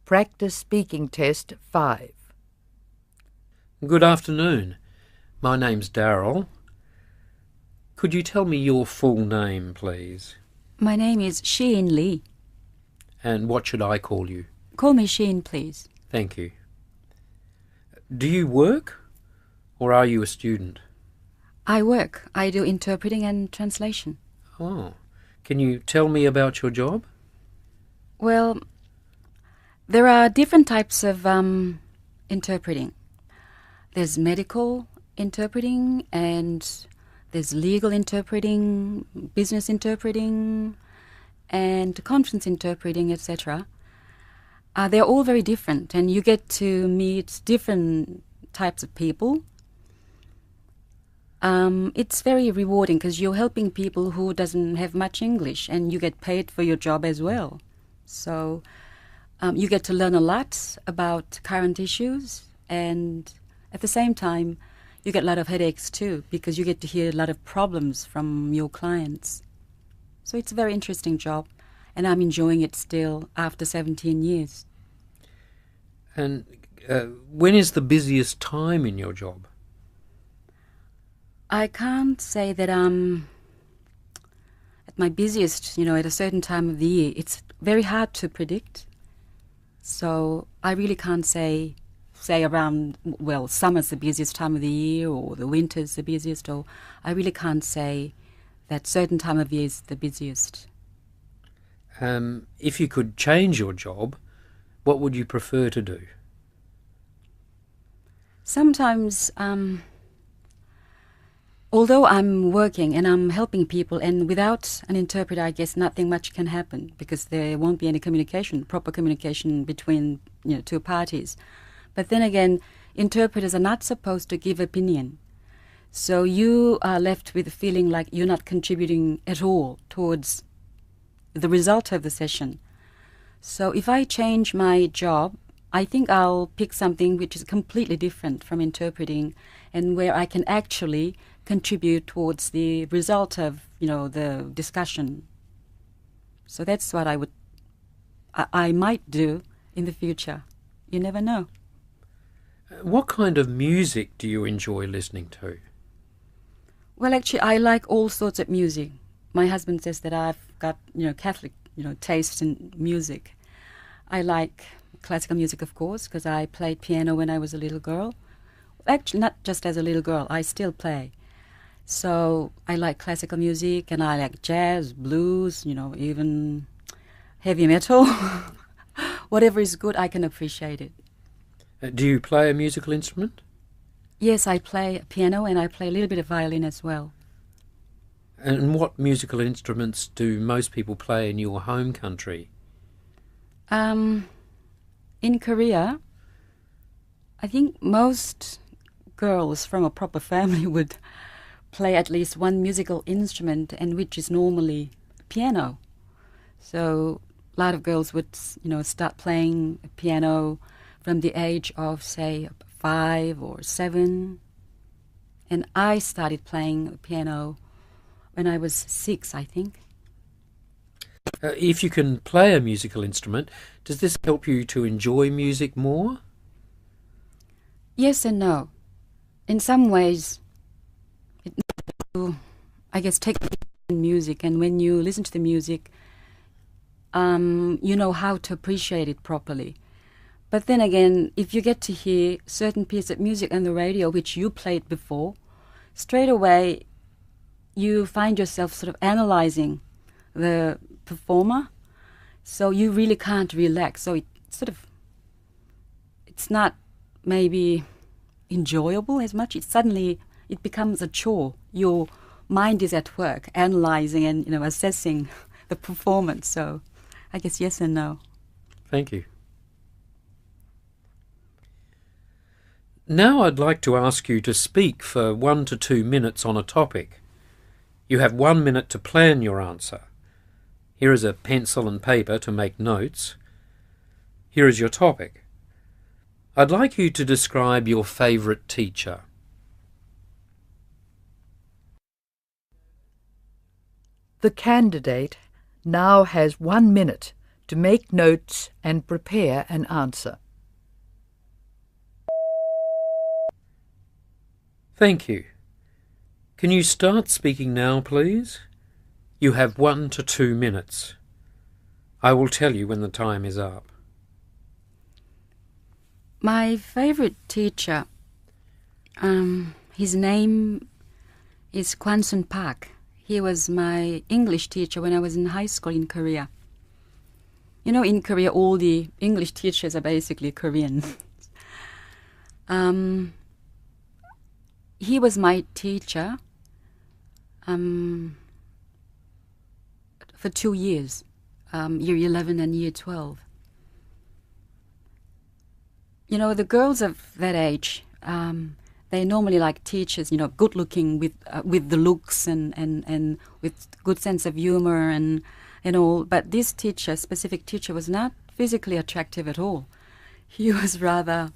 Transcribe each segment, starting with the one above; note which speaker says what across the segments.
Speaker 1: Practice Speaking Test 5.
Speaker 2: Good afternoon. My name's Darryl. Could you tell me your full name, please?
Speaker 3: My name is Sheen Lee.
Speaker 2: And what should I call you?
Speaker 3: Call me Sheen, please.
Speaker 2: Thank you. Do you work, or are you a student?
Speaker 3: I work. I do interpreting and translation.
Speaker 2: Oh. Can you tell me about your job?
Speaker 3: Well, there are different types of interpreting. There's medical interpreting, and there's legal interpreting, business interpreting, and conference interpreting, etc. They're all very different, and you get to meet different types of people. It's very rewarding because you're helping people who doesn't have much English, and you get paid for your job as well. So you get to learn a lot about current issues, and at the same time, you get a lot of headaches too, because you get to hear a lot of problems from your clients. So it's a very interesting job, and I'm enjoying it still after 17 years.
Speaker 2: And when is the busiest time in your job?
Speaker 3: I can't say that I'm at my busiest, at a certain time of the year. It's very hard to predict. So I really can't say around, summer's the busiest time of the year, or the winter's the busiest, or I really can't say that certain time of year is the busiest.
Speaker 2: If you could change your job, what would you prefer to do?
Speaker 3: Sometimes, although I'm working and I'm helping people, and without an interpreter, I guess nothing much can happen, because there won't be any proper communication between two parties. But then again, interpreters are not supposed to give opinion. So you are left with a feeling like you're not contributing at all towards the result of the session. So if I change my job, I think I'll pick something which is completely different from interpreting, and where I can actually contribute towards the result of, the discussion. So that's what I might do in the future. You never know.
Speaker 2: What kind of music do you enjoy listening to?
Speaker 3: Well, actually, I like all sorts of music. My husband says that I've got, Catholic, taste in music. I like classical music, of course, because I played piano when I was a little girl. Actually, not just as a little girl, I still play. So I like classical music, and I like jazz, blues, even heavy metal. Whatever is good, I can appreciate it.
Speaker 2: Do you play a musical instrument?
Speaker 3: Yes, I play piano, and I play a little bit of violin as well.
Speaker 2: And what musical instruments do most people play in your home country?
Speaker 3: In Korea, I think most girls from a proper family would play at least one musical instrument, and which is normally piano. So a lot of girls would, start playing piano from the age of, say, 5 or 7. And I started playing piano when I was 6, I think.
Speaker 2: If you can play a musical instrument, does this help you to enjoy music more?
Speaker 3: Yes and no. In some ways, it makes you, I guess, take in music, and when you listen to the music, you know how to appreciate it properly. But then again, if you get to hear certain pieces of music on the radio which you played before, straight away you find yourself sort of analyzing the performer, so you really can't relax. So it's not maybe enjoyable as much. It becomes a chore. Your mind is at work, analyzing and assessing the performance. So I guess yes and no.
Speaker 2: Thank you. Now I'd like to ask you to speak for 1 to 2 minutes on a topic. You have 1 minute to plan your answer. Here is a pencil and paper to make notes. Here is your topic. I'd like you to describe your favourite teacher.
Speaker 1: The candidate now has 1 minute to make notes and prepare an answer.
Speaker 2: Thank you. Can you start speaking now, please? You have 1 to 2 minutes. I will tell you when the time is up.
Speaker 3: My favorite teacher, his name is Kwansun Park. He was my English teacher when I was in high school in Korea. You know, in Korea, all the English teachers are basically Korean. He was my teacher for 2 years, year 11 and year 12. You know, the girls of that age, they normally like teachers, you know, good-looking with the looks and with good sense of humor and all. But this teacher, specific teacher, was not physically attractive at all. He was rather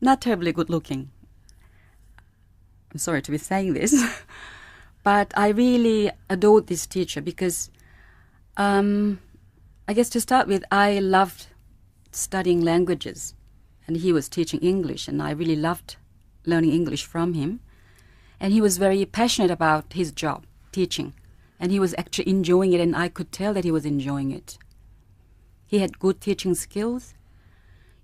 Speaker 3: not terribly good-looking. I'm sorry to be saying this, but I really adored this teacher because, I guess to start with, I loved studying languages, and he was teaching English, and I really loved learning English from him. And he was very passionate about his job, teaching, and he was actually enjoying it, and I could tell that he was enjoying it. He had good teaching skills.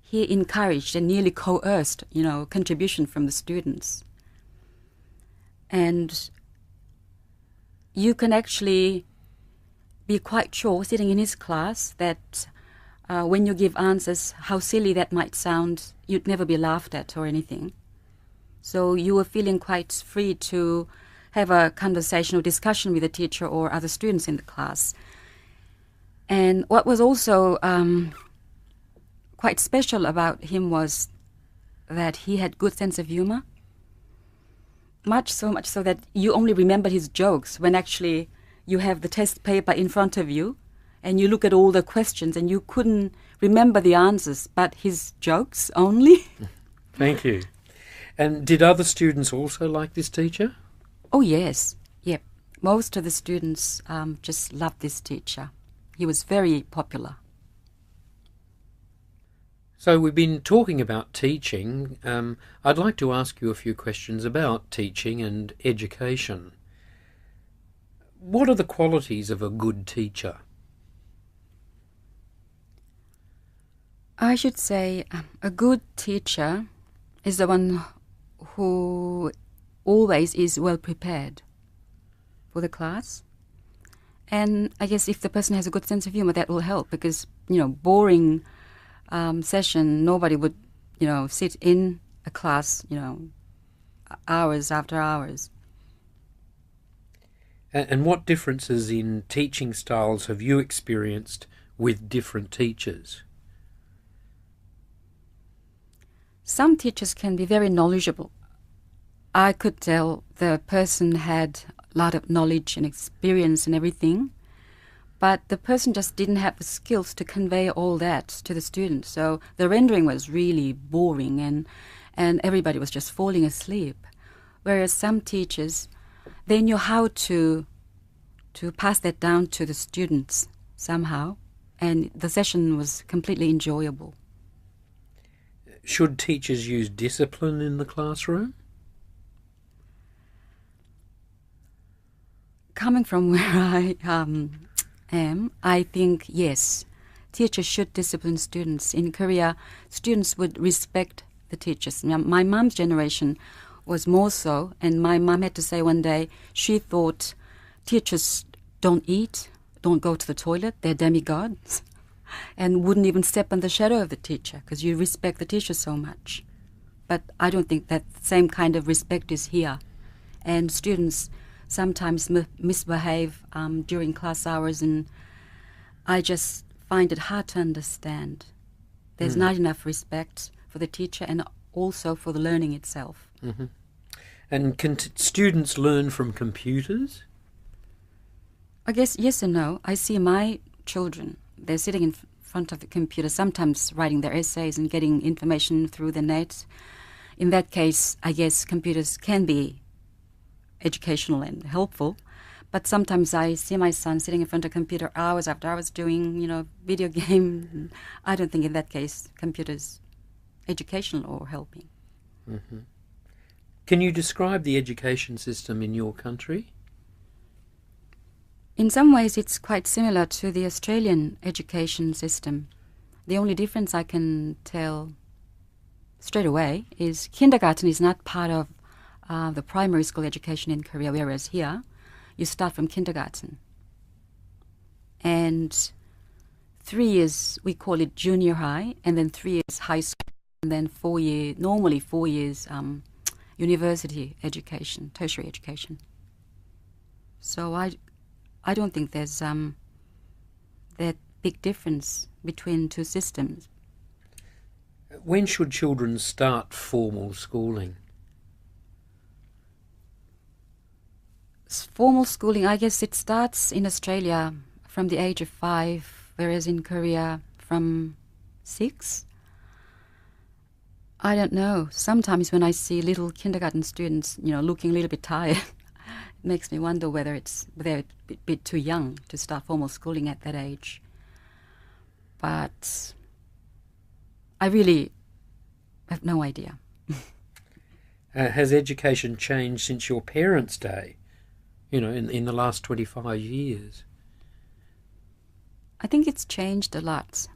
Speaker 3: He encouraged and nearly coerced, you know, contribution from the students. And you can actually be quite sure, sitting in his class, that when you give answers, how silly that might sound, you'd never be laughed at or anything. So you were feeling quite free to have a conversation or discussion with the teacher or other students in the class. And what was also quite special about him was that he had good sense of humor. Much so that you only remember his jokes when actually you have the test paper in front of you and you look at all the questions and you couldn't remember the answers, but his jokes only.
Speaker 2: Thank you. And did other students also like this teacher?
Speaker 3: Oh, yes. Yep. Most of the students just loved this teacher. He was very popular.
Speaker 2: So we've been talking about teaching. I'd like to ask you a few questions about teaching and education. What are the qualities of a good teacher?
Speaker 3: I should say a good teacher is the one who always is well prepared for the class. And I guess if the person has a good sense of humor, that will help because, you know, boring session, nobody would, you know, sit in a class, you know, hours after hours.
Speaker 2: And what differences in teaching styles have you experienced with different teachers?
Speaker 3: Some teachers can be very knowledgeable. I could tell the person had a lot of knowledge and experience and everything, but the person just didn't have the skills to convey all that to the students. So the rendering was really boring and everybody was just falling asleep. Whereas some teachers, they knew how to pass that down to the students somehow, and the session was completely enjoyable.
Speaker 2: Should teachers use discipline in the classroom?
Speaker 3: Coming from where I am, I think yes, teachers should discipline students. In Korea, students would respect the teachers. My mom's generation was more so, and my mom had to say one day she thought teachers don't eat, don't go to the toilet, they're demigods, and wouldn't even step on the shadow of the teacher because you respect the teacher so much. But I don't think that same kind of respect is here. And students sometimes misbehave during class hours, and I just find it hard to understand. There's not enough respect for the teacher and also for the learning itself.
Speaker 2: Mm-hmm. And can students learn from computers?
Speaker 3: I guess yes and no. I see my children, they're sitting in front of the computer, sometimes writing their essays and getting information through the net. In that case, I guess computers can be educational and helpful. But sometimes I see my son sitting in front of a computer hours after hours doing, video game. I don't think in that case computer's educational or helping.
Speaker 2: Mm-hmm. Can you describe the education system in your country?
Speaker 3: In some ways it's quite similar to the Australian education system. The only difference I can tell straight away is kindergarten is not part of the primary school education in Korea, whereas here you start from kindergarten. And 3 years, we call it junior high, and then 3 years high school, and then 4 years, normally 4 years university education, tertiary education. So I don't think there's that big difference between two systems.
Speaker 2: When should children start formal schooling?
Speaker 3: Formal schooling, I guess it starts in Australia from the age of 5, whereas in Korea from 6. I don't know. Sometimes when I see little kindergarten students, looking a little bit tired, it makes me wonder whether they're a bit too young to start formal schooling at that age. But I really have no idea.
Speaker 2: Has education changed since your parents' day? In the last 25 years?
Speaker 3: I think it's changed a lot.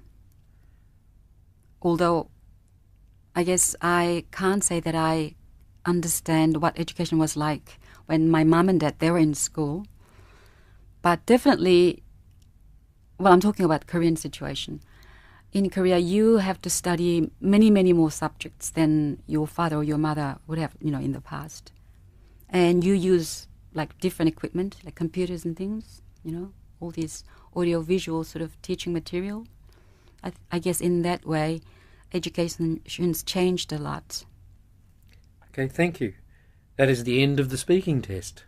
Speaker 3: Although I guess I can't say that I understand what education was like when my mom and dad, they were in school. But definitely, well, I'm talking about Korean situation. In Korea, you have to study many, many more subjects than your father or your mother would have, in the past. And you use different equipment, like computers and things, all these audio-visual sort of teaching material. I guess in that way, education's changed a lot.
Speaker 2: Okay, thank you. That is the end of the speaking test.